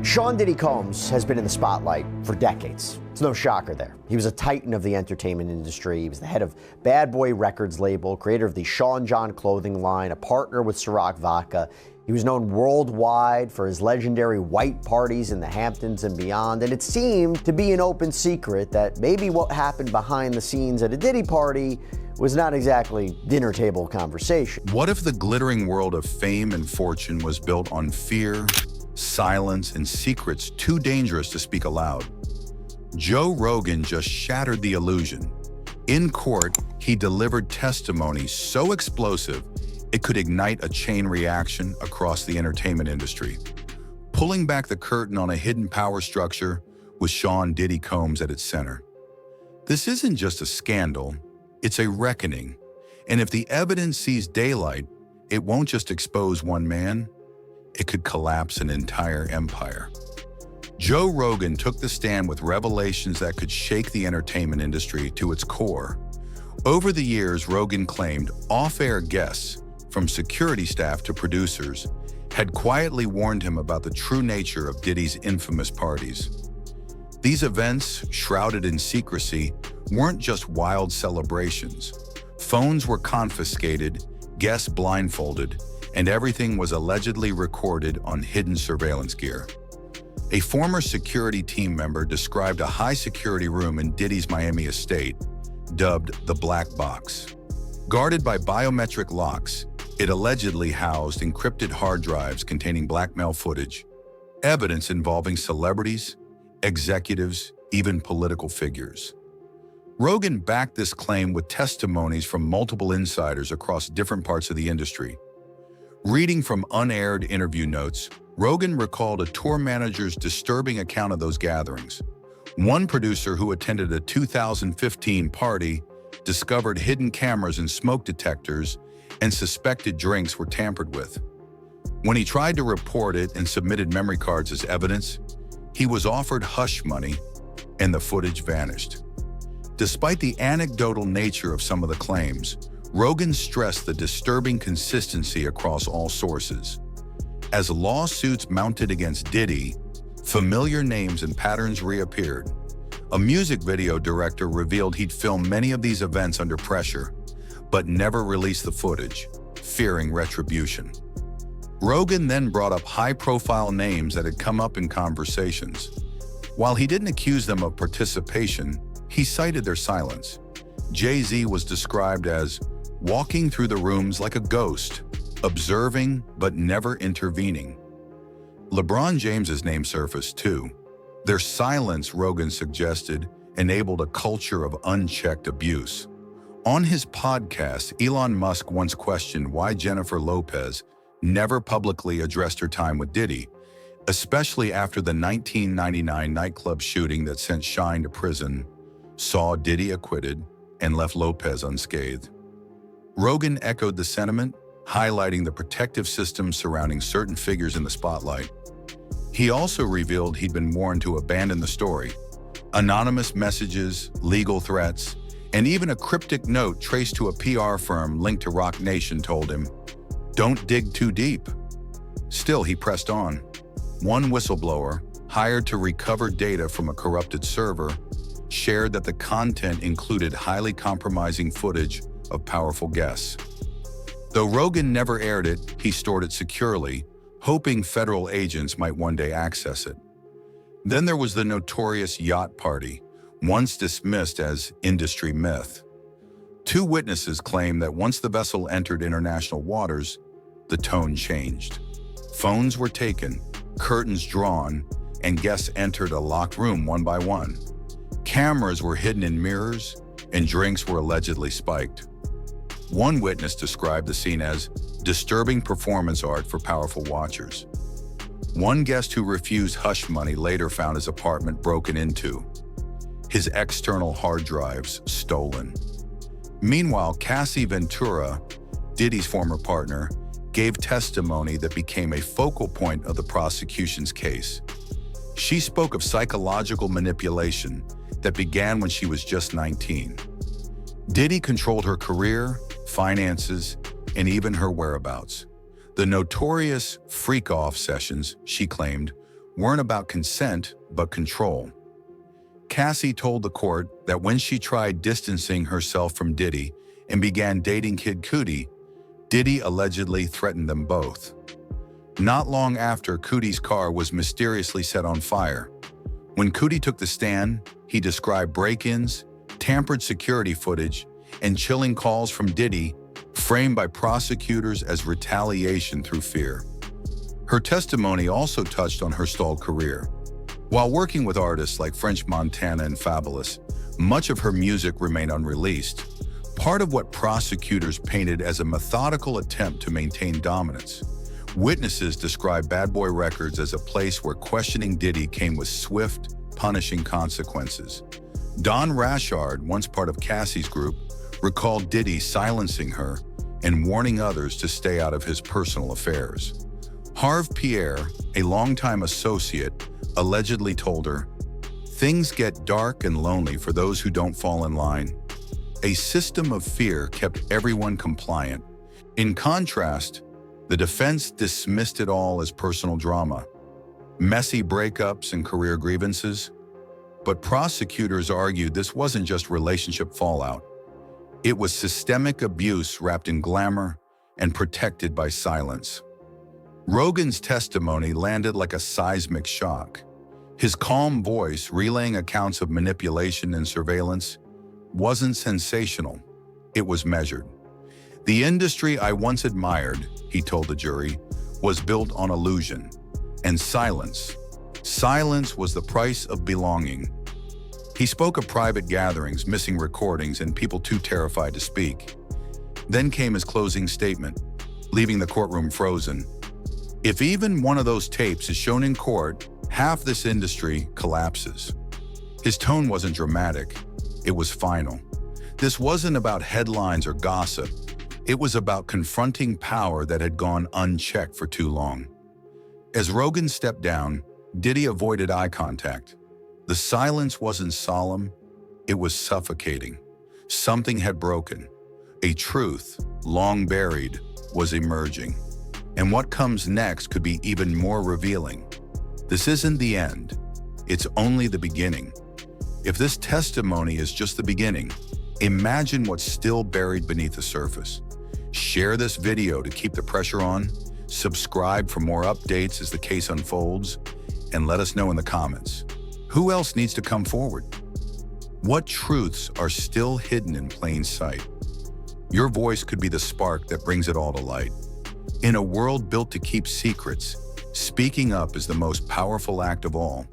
Sean Diddy Combs has been in the spotlight for decades. It's no shocker there. He was a titan of the entertainment industry. He was the head of Bad Boy Records label, creator of the Sean John clothing line, a partner with Ciroc Vodka. He was known worldwide for his legendary white parties in the Hamptons and beyond, and it seemed to be an open secret that maybe what happened behind the scenes at a Diddy party was not exactly dinner table conversation. What if the glittering world of fame and fortune was built on fear, silence, and secrets too dangerous to speak aloud? Joe Rogan just shattered the illusion. In court, he delivered testimony so explosive it could ignite a chain reaction across the entertainment industry, pulling back the curtain on a hidden power structure with Sean Diddy Combs at its center. This isn't just a scandal, it's a reckoning. And if the evidence sees daylight, it won't just expose one man, it could collapse an entire empire. Joe Rogan took the stand with revelations that could shake the entertainment industry to its core. Over the years, Rogan claimed off-air guests, from security staff to producers, had quietly warned him about the true nature of Diddy's infamous parties. These events, shrouded in secrecy, weren't just wild celebrations. Phones were confiscated, guests blindfolded, and everything was allegedly recorded on hidden surveillance gear. A former security team member described a high-security room in Diddy's Miami estate, dubbed the Black Box. Guarded by biometric locks, it allegedly housed encrypted hard drives containing blackmail footage, evidence involving celebrities, executives, even political figures. Rogan backed this claim with testimonies from multiple insiders across different parts of the industry. Reading from unaired interview notes, Rogan recalled a tour manager's disturbing account of those gatherings. One producer who attended a 2015 party discovered hidden cameras and smoke detectors and suspected drinks were tampered with. When he tried to report it and submitted memory cards as evidence, he was offered hush money and the footage vanished. Despite the anecdotal nature of some of the claims, Rogan stressed the disturbing consistency across all sources. As lawsuits mounted against Diddy, familiar names and patterns reappeared. A music video director revealed he'd filmed many of these events under pressure, but never released the footage, fearing retribution. Rogan then brought up high-profile names that had come up in conversations. While he didn't accuse them of participation, he cited their silence. Jay-Z was described as walking through the rooms like a ghost, observing but never intervening. LeBron James's name surfaced too. Their silence, Rogan suggested, enabled a culture of unchecked abuse. On his podcast, Elon Musk once questioned why Jennifer Lopez never publicly addressed her time with Diddy, especially after the 1999 nightclub shooting that sent Shine to prison, saw Diddy acquitted, and left Lopez unscathed. Rogan echoed the sentiment, highlighting the protective systems surrounding certain figures in the spotlight. He also revealed he'd been warned to abandon the story. Anonymous messages, legal threats, and even a cryptic note traced to a PR firm linked to Roc Nation told him, "Don't dig too deep." Still, he pressed on. One whistleblower, hired to recover data from a corrupted server, shared that the content included highly compromising footage of powerful guests. Though Rogan never aired it, he stored it securely, hoping federal agents might one day access it. Then there was the notorious yacht party, once dismissed as industry myth. Two witnesses claim that once the vessel entered international waters, the tone changed. Phones were taken, curtains drawn, and guests entered a locked room one by one. Cameras were hidden in mirrors, and drinks were allegedly spiked. One witness described the scene as disturbing performance art for powerful watchers. One guest who refused hush money later found his apartment broken into, his external hard drives stolen. Meanwhile, Cassie Ventura, Diddy's former partner, gave testimony that became a focal point of the prosecution's case. She spoke of psychological manipulation that began when she was just 19. Diddy controlled her career, finances, and even her whereabouts. The notorious freak-off sessions, she claimed, weren't about consent, but control. Cassie told the court that when she tried distancing herself from Diddy and began dating Kid Cudi, Diddy allegedly threatened them both. Not long after, Cudi's car was mysteriously set on fire. When Cudi took the stand, he described break-ins, tampered security footage, and chilling calls from Diddy, framed by prosecutors as retaliation through fear. Her testimony also touched on her stalled career. While working with artists like French Montana and Fabulous, much of her music remained unreleased, part of what prosecutors painted as a methodical attempt to maintain dominance. Witnesses described Bad Boy Records as a place where questioning Diddy came with swift, punishing consequences. Don Rashard, once part of Cassie's group, recalled Diddy silencing her and warning others to stay out of his personal affairs. Harve Pierre, a longtime associate, allegedly told her, "Things get dark and lonely for those who don't fall in line." A system of fear kept everyone compliant. In contrast, the defense dismissed it all as personal drama, messy breakups and career grievances. But prosecutors argued this wasn't just relationship fallout. It was systemic abuse wrapped in glamour and protected by silence. Rogan's testimony landed like a seismic shock. His calm voice, relaying accounts of manipulation and surveillance, wasn't sensational. It was measured. "The industry I once admired," he told the jury, "was built on illusion and silence. Silence was the price of belonging." He spoke of private gatherings, missing recordings, and people too terrified to speak. Then came his closing statement, leaving the courtroom frozen. If even one of those tapes is shown in court, half this industry collapses. His tone wasn't dramatic. It was final. This wasn't about headlines or gossip. It was about confronting power that had gone unchecked for too long. As Rogan stepped down, Diddy avoided eye contact. The silence wasn't solemn, it was suffocating. Something had broken. A truth, long buried, was emerging. And what comes next could be even more revealing. This isn't the end. It's only the beginning. If this testimony is just the beginning, imagine what's still buried beneath the surface. Share this video to keep the pressure on, subscribe for more updates as the case unfolds, and let us know in the comments. Who else needs to come forward? What truths are still hidden in plain sight? Your voice could be the spark that brings it all to light. In a world built to keep secrets, speaking up is the most powerful act of all.